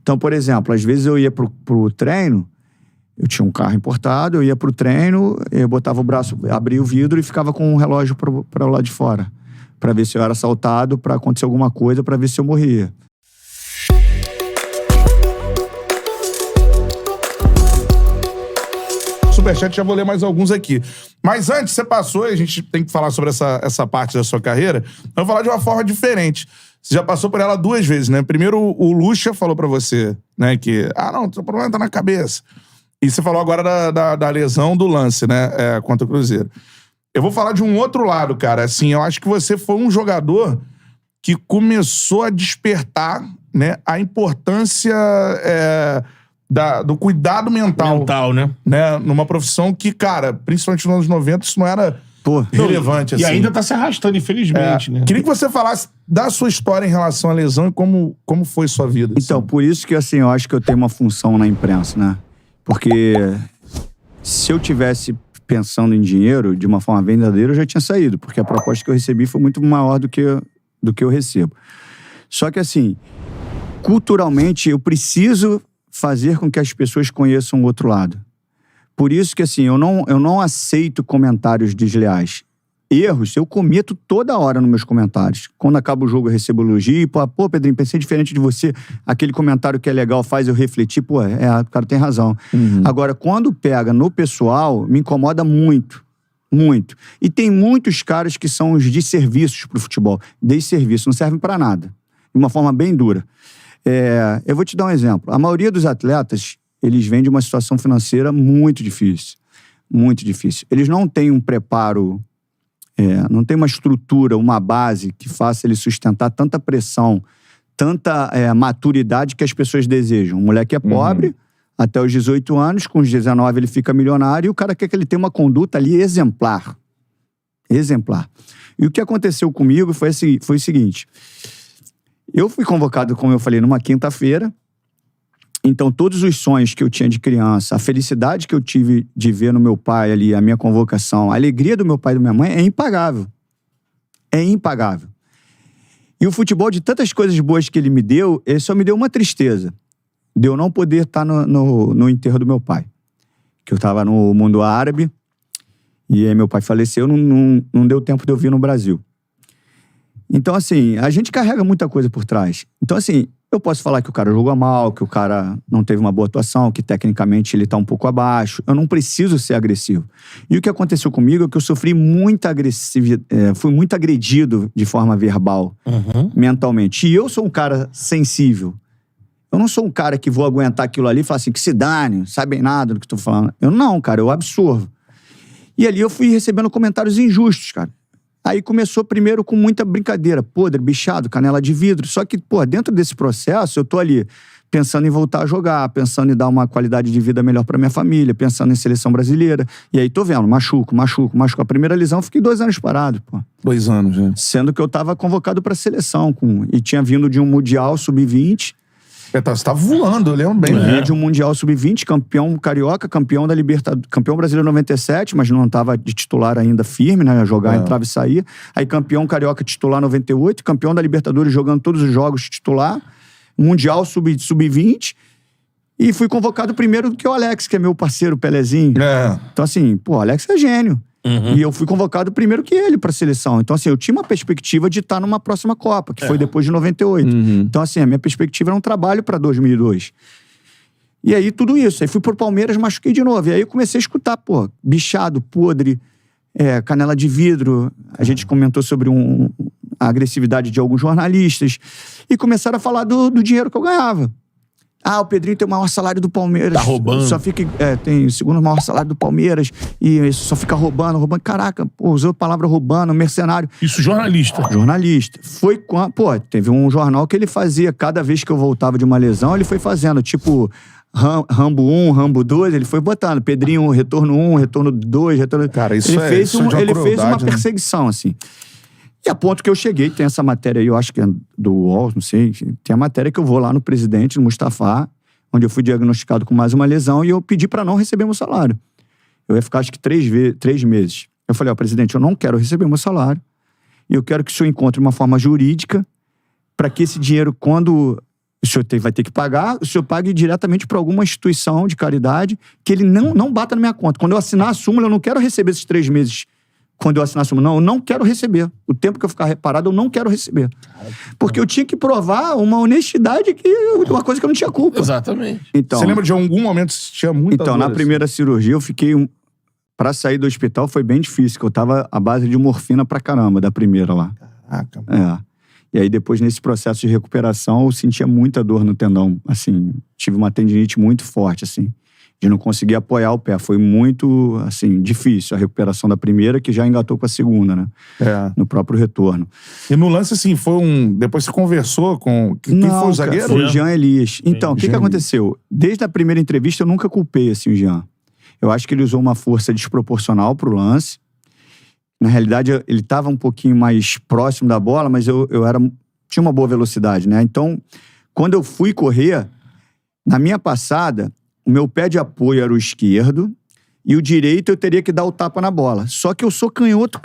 Então, por exemplo, às vezes eu ia pro treino, eu tinha um carro importado, eu ia pro treino, eu botava o braço, abria o vidro e ficava com um relógio para o lado de fora, para ver se eu era assaltado, para acontecer alguma coisa, para ver se eu morria. Superchat, já vou ler mais alguns aqui. Mas antes, você passou, e a gente tem que falar sobre essa parte da sua carreira, eu vou falar de uma forma diferente. Você já passou por ela 2 vezes, né? Primeiro, o Lucha falou pra você, né, que, não, seu problema tá na cabeça. E você falou agora da lesão do lance, né, contra o Cruzeiro. Eu vou falar de um outro lado, cara. Assim, eu acho que você foi um jogador que começou a despertar, né, a importância do cuidado mental. Mental, né? Numa profissão que, cara, principalmente nos anos 90, isso não era relevante, assim. E ainda tá se arrastando, infelizmente, né? Queria que você falasse da sua história em relação à lesão e como foi sua vida. Então, assim. por isso que, assim, eu acho que eu tenho uma função na imprensa, né? Porque se eu tivesse pensando em dinheiro de uma forma verdadeira, eu já tinha saído, porque a proposta que eu recebi foi muito maior do que eu recebo. Só que, assim, culturalmente, eu preciso fazer com que as pessoas conheçam o outro lado. Por isso que, assim, eu não aceito comentários desleais. Erros eu cometo toda hora nos meus comentários. Quando acaba o jogo eu recebo elogio, pô, Pedrinho, pensei diferente de você, aquele comentário que é legal faz eu refletir, pô, o cara tem razão. Uhum. Agora, quando pega no pessoal, me incomoda muito. Muito. E tem muitos caras que são os desserviços pro futebol. Desserviço, não servem pra nada. De uma forma bem dura. Eu vou te dar um exemplo. A maioria dos atletas, eles vêm de uma situação financeira muito difícil. Muito difícil. Eles não têm um preparo, não tem uma estrutura, uma base que faça ele sustentar tanta pressão, tanta maturidade que as pessoas desejam. Um moleque é pobre, até os 18 anos, com os 19 ele fica milionário e o cara quer que ele tenha uma conduta ali exemplar. Exemplar. E o que aconteceu comigo foi o seguinte... Eu fui convocado, como eu falei, numa quinta-feira. Então, todos os sonhos que eu tinha de criança, a felicidade que eu tive de ver no meu pai ali, a minha convocação, a alegria do meu pai e da minha mãe é impagável. É impagável. E o futebol, de tantas coisas boas que ele me deu, ele só me deu uma tristeza. De eu não poder estar no enterro do meu pai. Que eu estava no mundo árabe, e aí meu pai faleceu, não deu tempo de eu vir no Brasil. Então, assim, a gente carrega muita coisa por trás. Então, assim, eu posso falar que o cara jogou mal, que o cara não teve uma boa atuação, que tecnicamente ele tá um pouco abaixo. Eu não preciso ser agressivo. E o que aconteceu comigo é que eu sofri muita agressividade, fui muito agredido de forma verbal, mentalmente. E eu sou um cara sensível. Eu não sou um cara que vou aguentar aquilo ali e falar assim, que se dane, sabe nada do que eu tô falando. Eu não, cara, eu absorvo. E ali eu fui recebendo comentários injustos, cara. Aí começou primeiro com muita brincadeira, podre, bichado, canela de vidro. Só que, pô, dentro desse processo, eu tô ali pensando em voltar a jogar, pensando em dar uma qualidade de vida melhor pra minha família, pensando em seleção brasileira. E aí tô vendo, machuco. A primeira lesão, eu fiquei 2 anos parado, pô. 2 anos, né? Sendo que eu tava convocado pra seleção, e tinha vindo de um Mundial Sub-20. Você tá voando, eu lembro bem. De um Mundial Sub-20, campeão carioca, campeão da Libertadores, campeão brasileiro 97, mas não estava de titular ainda firme, né? Jogar, entrava e saía. Aí campeão carioca titular 98, campeão da Libertadores jogando todos os jogos titular, Mundial Sub-20, e fui convocado primeiro do que o Alex, que é meu parceiro, Pelezinho. Então assim, pô, o Alex é gênio. E eu fui convocado primeiro que ele pra seleção. Então, assim, eu tinha uma perspectiva de estar numa próxima Copa, que foi depois de 98. Então, assim, a minha perspectiva era um trabalho pra 2002. E aí, tudo isso. Aí fui pro Palmeiras, machuquei de novo. E aí eu comecei a escutar, pô, bichado, podre, canela de vidro. A gente comentou sobre a agressividade de alguns jornalistas. E começaram a falar do dinheiro que eu ganhava. O Pedrinho tem o maior salário do Palmeiras. Tá roubando. Só fica, tem o segundo maior salário do Palmeiras. E só fica roubando. Caraca, pô, usou a palavra roubando, mercenário. Isso, jornalista. Jornalista. Foi quando... Pô, teve um jornal que ele fazia, cada vez que eu voltava de uma lesão, ele foi fazendo, tipo... Rambo 1, Rambo 2, ele foi botando. Pedrinho, retorno 1, retorno 2, retorno... Cara, isso ele isso ele fez uma né? perseguição, assim. E a ponto que eu cheguei, tem essa matéria aí, eu acho que é do UOL, não sei, tem a matéria que eu vou lá no presidente, no Mustafa, onde eu fui diagnosticado com mais uma lesão e eu pedi pra não receber meu salário. Eu ia ficar, acho que 3 meses. Eu falei, presidente, eu não quero receber meu salário e eu quero que o senhor encontre uma forma jurídica para que esse dinheiro, quando o senhor vai ter que pagar, o senhor pague diretamente para alguma instituição de caridade que ele não bata na minha conta. Quando eu assinar a súmula, eu não quero receber esses 3 meses. Quando eu assinar a súmula, não, eu não quero receber. O tempo que eu ficar reparado, eu não quero receber. Porque eu tinha que provar uma honestidade uma coisa que eu não tinha culpa. Exatamente. Então, Você lembra de algum momento que tinha muita dor, na assim? primeira cirurgia, eu fiquei... Pra sair do hospital foi bem difícil, que eu tava à base de morfina pra caramba, da primeira lá. Caraca, mano. E aí depois, nesse processo de recuperação, eu sentia muita dor no tendão. Assim, tive uma tendinite muito forte, assim, de não conseguir apoiar o pé. Foi muito, assim, difícil a recuperação da primeira, que já engatou com a segunda, né? No próprio retorno. E no lance, assim, depois você conversou com... Quem foi o zagueiro? Foi o Jean Elias. Então, o que aconteceu? Desde a primeira entrevista, eu nunca culpei, assim, o Jean. Eu acho que ele usou uma força desproporcional pro lance. Na realidade, ele estava um pouquinho mais próximo da bola, mas eu tinha uma boa velocidade, né? Então, quando eu fui correr, na minha passada, o meu pé de apoio era o esquerdo e o direito eu teria que dar o tapa na bola. Só que eu sou canhoto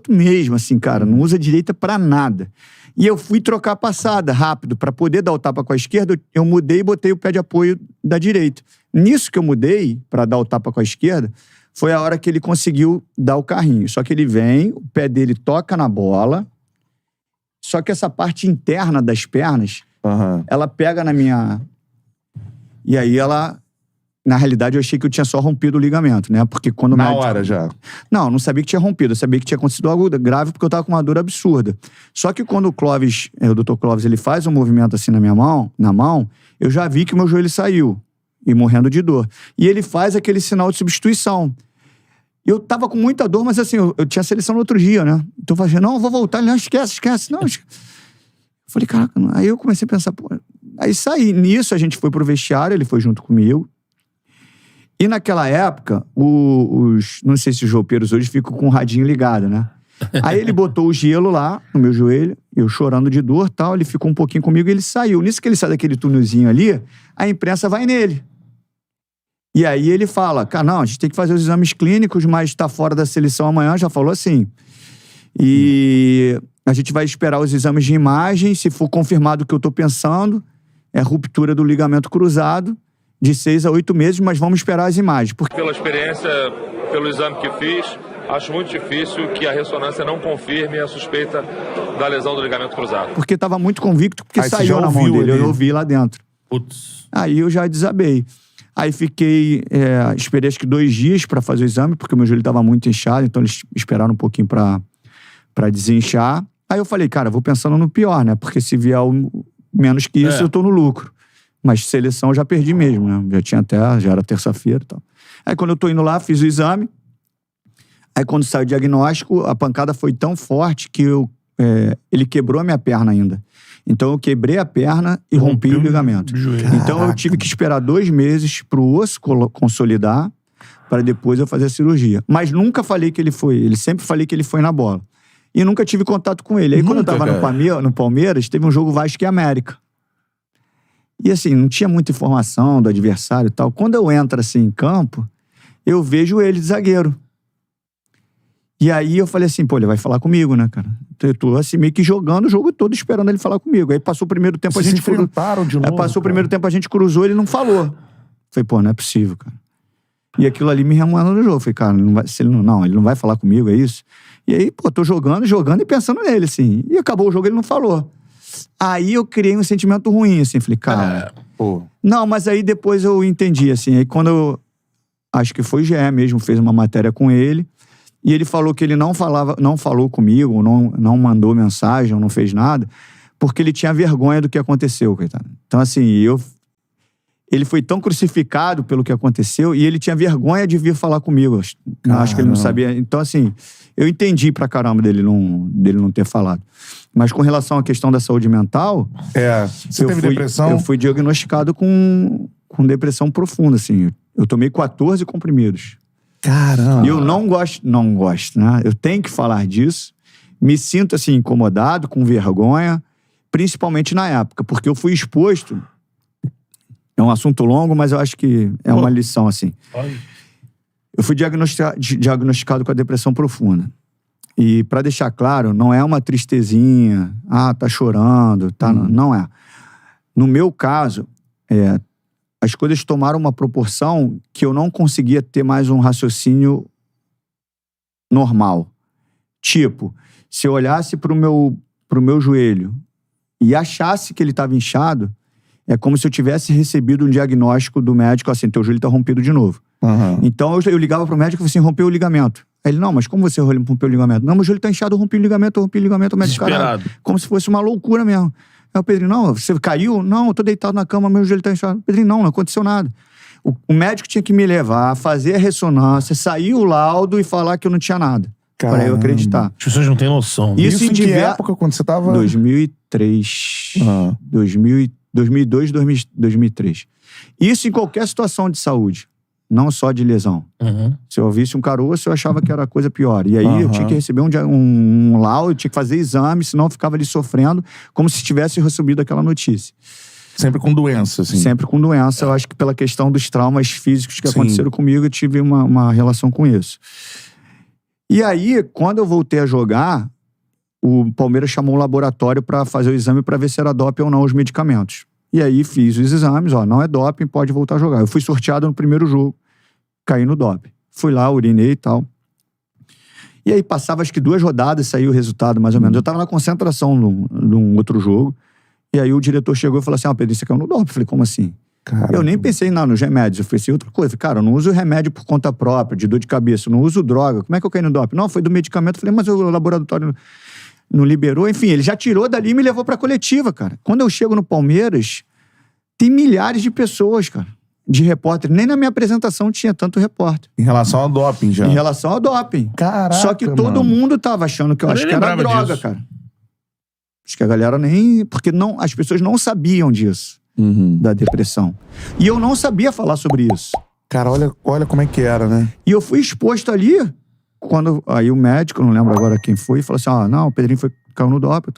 mesmo, assim, cara. Não usa a direita pra nada. E eu fui trocar a passada rápido. Pra poder dar o tapa com a esquerda, eu mudei e botei o pé de apoio da direita. Nisso que eu mudei, pra dar o tapa com a esquerda, foi a hora que ele conseguiu dar o carrinho. Só que ele vem, o pé dele toca na bola, só que essa parte interna das pernas, ela pega na minha... E aí ela... Na realidade, eu achei que eu tinha só rompido o ligamento, né? Porque quando... Na hora já? Não sabia que tinha rompido. Eu sabia que tinha acontecido algo grave porque eu tava com uma dor absurda. Só que quando o Dr. Clóvis, ele faz um movimento assim na mão, eu já vi que o meu joelho saiu. E morrendo de dor. E ele faz aquele sinal de substituição. Eu tava com muita dor, mas assim, eu tinha seleção no outro dia, né? Então eu falei, não, eu vou voltar. Ele, não, esquece. Não, esquece. Eu falei, caraca, não. Aí eu comecei a pensar, pô... Aí saí. Nisso a gente foi pro vestiário, ele foi junto comigo. E naquela época, não sei se os roupeiros hoje ficam com o radinho ligado, né? Aí ele botou o gelo lá no meu joelho, eu chorando de dor e tal, ele ficou um pouquinho comigo e ele saiu. Nisso que ele sai daquele túnelzinho ali, a imprensa vai nele. E aí ele fala, cara, não, a gente tem que fazer os exames clínicos, mas tá fora da seleção amanhã, já falou assim. E a gente vai esperar os exames de imagem, se for confirmado o que eu tô pensando, é ruptura do ligamento cruzado, de 6 a 8 meses, mas vamos esperar as imagens. Pela experiência, pelo exame que fiz, acho muito difícil que a ressonância não confirme a suspeita da lesão do ligamento cruzado. Porque estava muito convicto, porque aí saiu na mão dele, eu ouvi lá dentro. Putz. Aí eu já desabei. Aí esperei acho que 2 dias para fazer o exame, porque o meu joelho estava muito inchado, então eles esperaram um pouquinho para desinchar. Aí eu falei, cara, vou pensando no pior, né? Porque se vier menos que isso, eu tô no lucro. Mas seleção eu já perdi mesmo, né? Já era terça-feira e tal. Aí quando eu tô indo lá, fiz o exame. Aí quando saiu o diagnóstico, a pancada foi tão forte que ele quebrou a minha perna ainda. Então eu quebrei a perna e rompi o ligamento. Então eu tive que esperar 2 meses pro osso consolidar para depois eu fazer a cirurgia. Mas nunca falei que ele foi. Ele sempre falei que ele foi na bola. E nunca tive contato com ele. Aí quando eu tava no Palmeiras, teve um jogo Vasco e América. E assim, não tinha muita informação do adversário e tal. Quando eu entro assim em campo, eu vejo ele de zagueiro. E aí eu falei assim, pô, ele vai falar comigo, né, cara? Eu tô assim meio que jogando o jogo todo esperando ele falar comigo. Aí passou o primeiro tempo, Vocês a gente se enfrentaram de novo, passou o primeiro tempo, a gente cruzou, ele não falou. Falei, pô, não é possível, cara. E aquilo ali me remoendo no jogo. Falei, cara, ele não vai falar comigo, é isso? E aí, pô, tô jogando e pensando nele, assim. E acabou o jogo, ele não falou. Aí eu criei um sentimento ruim, assim. Falei, cara... Não, mas aí depois eu entendi, assim. Aí quando acho que foi o GE mesmo, fez uma matéria com ele. E ele falou que ele não falou comigo, não mandou mensagem, não fez nada, porque ele tinha vergonha do que aconteceu, coitado. Então, assim, ele foi tão crucificado pelo que aconteceu e ele tinha vergonha de vir falar comigo. Acho que ele não sabia. Então, assim, eu entendi pra caramba dele não ter falado. Mas com relação à questão da saúde mental... Você teve depressão? Eu fui diagnosticado com depressão profunda, assim. Eu tomei 14 comprimidos. Caramba! E eu não gosto, né? Eu tenho que falar disso. Me sinto, assim, incomodado, com vergonha, principalmente na época, porque eu fui exposto... É um assunto longo, mas eu acho que é uma lição, assim. Eu fui diagnosticado com a depressão profunda. E, pra deixar claro, não é uma tristezinha, tá chorando, tá? Não é. No meu caso, as coisas tomaram uma proporção que eu não conseguia ter mais um raciocínio normal. Tipo, se eu olhasse pro meu joelho e achasse que ele estava inchado, é como se eu tivesse recebido um diagnóstico do médico, assim, teu joelho tá rompido de novo. Uhum. Então eu ligava pro médico e falei assim, rompeu o ligamento. Aí ele, não, mas como você rompeu o ligamento? Não, meu joelho tá inchado, eu rompi o ligamento, o médico, caralho. Como se fosse uma loucura mesmo. Aí o Pedrinho, não, você caiu? Não, eu tô deitado na cama, meu joelho tá inchado. Pedrinho, não aconteceu nada. O médico tinha que me levar, fazer a ressonância, sair o laudo e falar que eu não tinha nada. Para eu acreditar. As pessoas não têm noção. Isso em que época, quando você tava... 2003. 2002, 2003. Isso em qualquer situação de saúde. Não só de lesão. Se eu visse um caroço, eu achava que era coisa pior. E aí eu tinha que receber um laudo, eu tinha que fazer exame, senão eu ficava ali sofrendo, como se tivesse recebido aquela notícia. Sempre com doença, assim. Sempre com doença. Eu acho que pela questão dos traumas físicos que aconteceram comigo, eu tive uma relação com isso. E aí, quando eu voltei a jogar, o Palmeiras chamou um laboratório para fazer o exame para ver se era doping ou não os medicamentos. E aí fiz os exames, não é doping, pode voltar a jogar. Eu fui sorteado no primeiro jogo, caí no doping. Fui lá, urinei e tal. E aí passava acho que 2 rodadas, saiu o resultado mais ou menos. Eu tava na concentração num outro jogo, e aí o diretor chegou e falou assim, Pedro, você caiu no doping. Eu falei, como assim? Caramba. Eu nem pensei nos remédios, eu ofereci outra coisa. Falei, cara, eu não uso remédio por conta própria, de dor de cabeça, eu não uso droga. Como é que eu caí no doping? Não, foi do medicamento. Eu falei, mas o laboratório não liberou. Enfim, ele já tirou dali e me levou pra coletiva, cara. Quando eu chego no Palmeiras, tem milhares de pessoas, cara, de repórter. Nem na minha apresentação tinha tanto repórter. Em relação ao doping, já. Em relação ao doping. Caraca, só que todo mundo tava achando que eu acho que era droga, disso. Cara. Acho que a galera nem... Porque as pessoas não sabiam disso, da depressão. E eu não sabia falar sobre isso. Cara, olha como é que era, né? E eu fui exposto ali, aí o médico, não lembro agora quem foi, falou assim, não, o Pedrinho caiu no doping,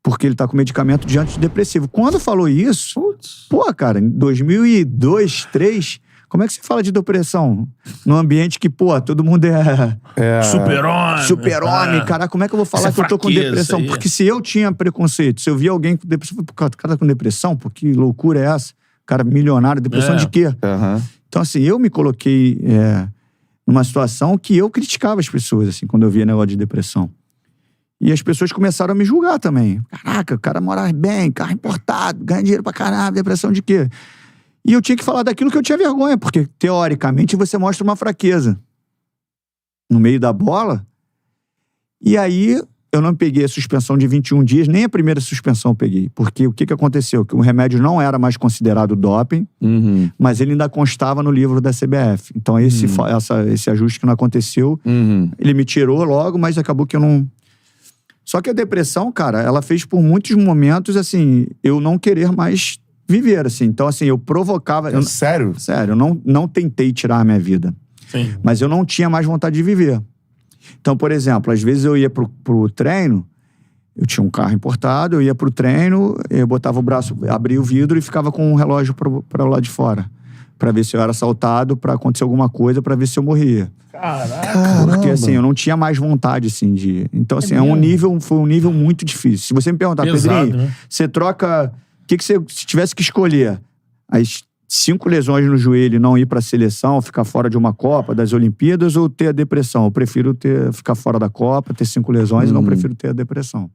porque ele tá com medicamento de antidepressivo. Quando falou isso, pô, cara, em 2002, 2003, como é que você fala de depressão? Num ambiente que, pô, todo mundo é super-homem. Super-homem, cara, como é que eu vou falar que eu tô com depressão? Aí. Porque se eu tinha preconceito, se eu via alguém com depressão, o cara tá com depressão, pô, que loucura é essa? Cara, milionário, depressão de quê? Então, assim, eu me coloquei numa situação que eu criticava as pessoas, assim, quando eu via negócio de depressão. E as pessoas começaram a me julgar também. Caraca, o cara mora bem, carro importado, ganha dinheiro pra caralho, depressão de quê? E eu tinha que falar daquilo que eu tinha vergonha, porque, teoricamente, você mostra uma fraqueza no meio da bola. E aí, eu não peguei a suspensão de 21 dias, nem a primeira suspensão eu peguei. Porque o que aconteceu? Que o remédio não era mais considerado doping, mas ele ainda constava no livro da CBF. Então, esse ajuste que não aconteceu, ele me tirou logo, mas acabou que eu não... Só que a depressão, cara, ela fez por muitos momentos, assim, eu não querer mais viver, assim. Então, assim, eu provocava... Sério? Sério, eu não tentei tirar a minha vida. Sim. Mas eu não tinha mais vontade de viver. Então, por exemplo, às vezes eu ia pro treino, eu tinha um carro importado, eu ia pro treino, eu botava o braço, abria o vidro e ficava com um relógio para o lado de fora. Pra ver se eu era assaltado, pra acontecer alguma coisa, pra ver se eu morria. Caraca! Porque, assim, eu não tinha mais vontade, assim, de... Então, assim, foi um nível muito difícil. Se você me perguntar, Pedrinho, né? Você troca... O que você... Se tivesse que escolher as 5 lesões no joelho e não ir pra seleção, ficar fora de uma Copa, das Olimpíadas, ou ter a depressão? Eu prefiro ficar fora da Copa, ter 5 lesões e não prefiro ter a depressão.